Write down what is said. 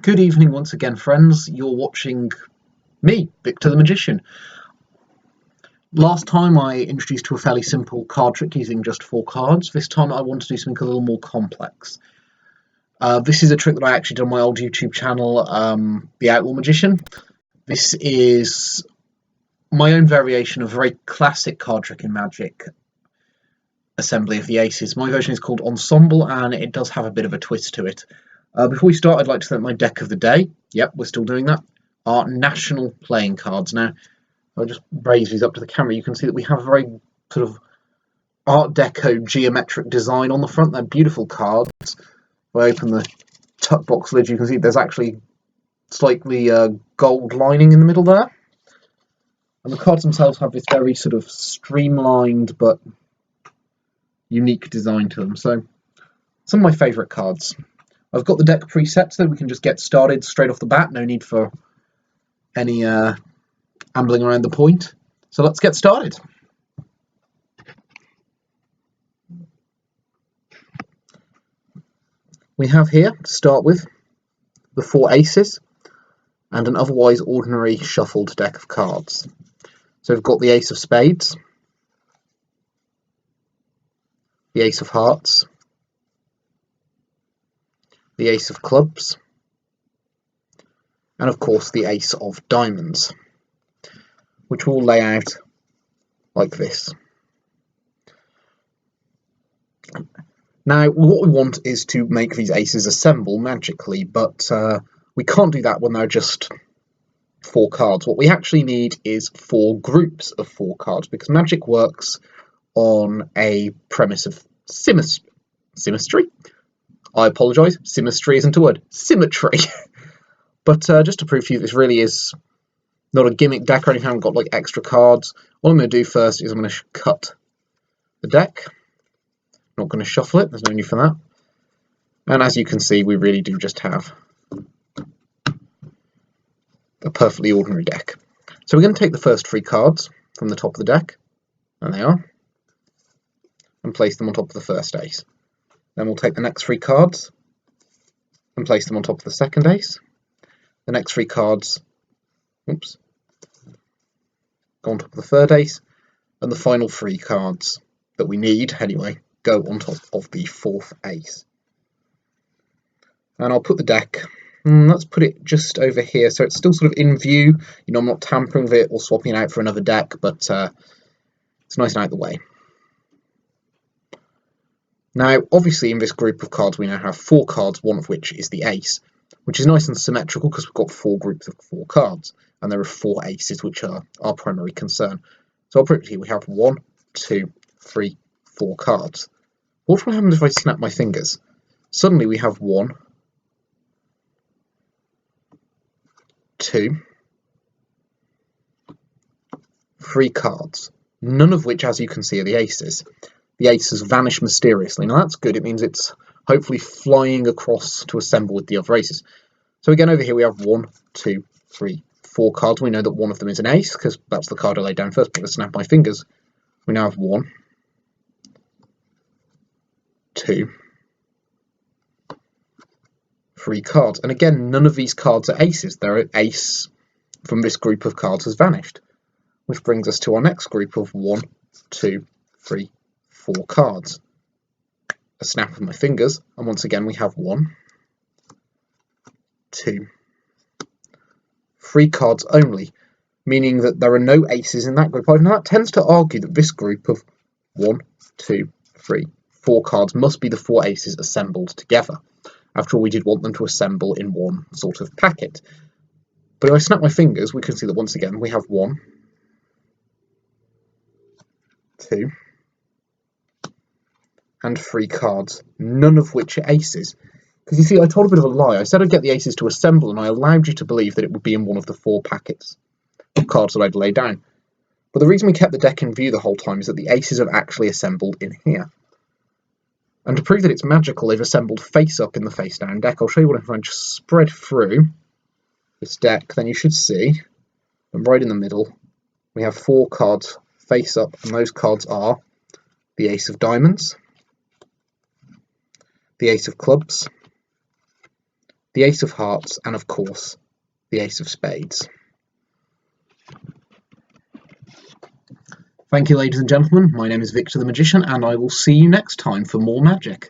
Good evening once again, friends. You're watching me, Victor the Magician. Last time I introduced you to a fairly simple card trick using just 4 cards. This time I want to do something a little more complex. This is a trick that I actually did on my old YouTube channel, The Outlaw Magician. This is my own variation of a very classic card trick in Magic, Assembly of the Aces. My version is called Ensemble, and it does have a bit of a twist to it. Before we start, I'd like to thank my deck of the day. Yep, we're still doing that. Our national playing cards. Now, I'll just raise these up to the camera. You can see that we have a very sort of Art Deco geometric design on the front. They're beautiful cards. If I open the tuck box lid, you can see there's actually slightly gold lining in the middle there. And the cards themselves have this very sort of streamlined but unique design to them. So, some of my favourite cards. I've got the deck preset so we can just get started straight off the bat. No need for any ambling around the point. So let's get started. We have here, to start with, the 4 aces and an otherwise ordinary shuffled deck of cards. So we've got the ace of spades, the ace of hearts, the ace of clubs, and of course the ace of diamonds, which will lay out like this. Now, what we want is to make these aces assemble magically, but we can't do that when they're just 4 cards. What we actually need is 4 groups of 4 cards, because magic works on a premise of symmetry. I apologise, symmetry isn't a word, symmetry. But just to prove to you this really is not a gimmick deck or anything, I haven't got like extra cards. What I'm going to do first is I'm going to cut the deck. I'm not going to shuffle it, there's no need for that. And as you can see, we really do just have a perfectly ordinary deck. So we're going to take the first 3 cards from the top of the deck, and they are, and place them on top of the first ace. Then we'll take the next 3 cards and place them on top of the second ace. The next 3 cards, go on top of the third ace, and the final 3 cards that we need, anyway, go on top of the 4th ace. And I'll put the deck, let's put it just over here, so it's still sort of in view. You know, I'm not tampering with it or swapping it out for another deck, but it's nice and out of the way. Now, obviously in this group of cards we now have 4 cards, one of which is the ace, which is nice and symmetrical because we've got 4 groups of 4 cards, and there are 4 aces which are our primary concern. So I'll put it here, we have 1, 2, 3, 4 cards. What will happen if I snap my fingers? Suddenly we have 1, 2, 3 cards, none of which, as you can see, are the aces. The ace has vanished mysteriously. Now that's good, it means it's hopefully flying across to assemble with the other aces. So again, over here we have 1, 2, 3, 4 cards. We know that one of them is an ace, because that's the card I laid down first, but to snap my fingers. We now have 1, 2, 3 cards. And again, none of these cards are aces. Their ace from this group of cards has vanished. Which brings us to our next group of 1, 2, 3, 4 cards. A snap of my fingers, and once again we have 1, 2, 3 cards only, meaning that there are no aces in that group. Now that tends to argue that this group of 1, 2, 3, 4 cards must be the 4 aces assembled together. After all, we did want them to assemble in one sort of packet. But if I snap my fingers, we can see that once again we have 1, 2, and 3 cards, none of which are aces. Because you see, I told a bit of a lie. I said I'd get the aces to assemble, and I allowed you to believe that it would be in one of the 4 packets of cards that I'd laid down. But the reason we kept the deck in view the whole time is that the aces have actually assembled in here. And to prove that it's magical, they've assembled face up in the face down deck. I'll show you what if I just spread through this deck, then you should see, and right in the middle, we have 4 cards face up, and those cards are the ace of diamonds, the ace of clubs, the Ace of Hearts, and of course, the Ace of Spades. Thank you, ladies and gentlemen. My name is Victor the Magician, and I will see you next time for more magic.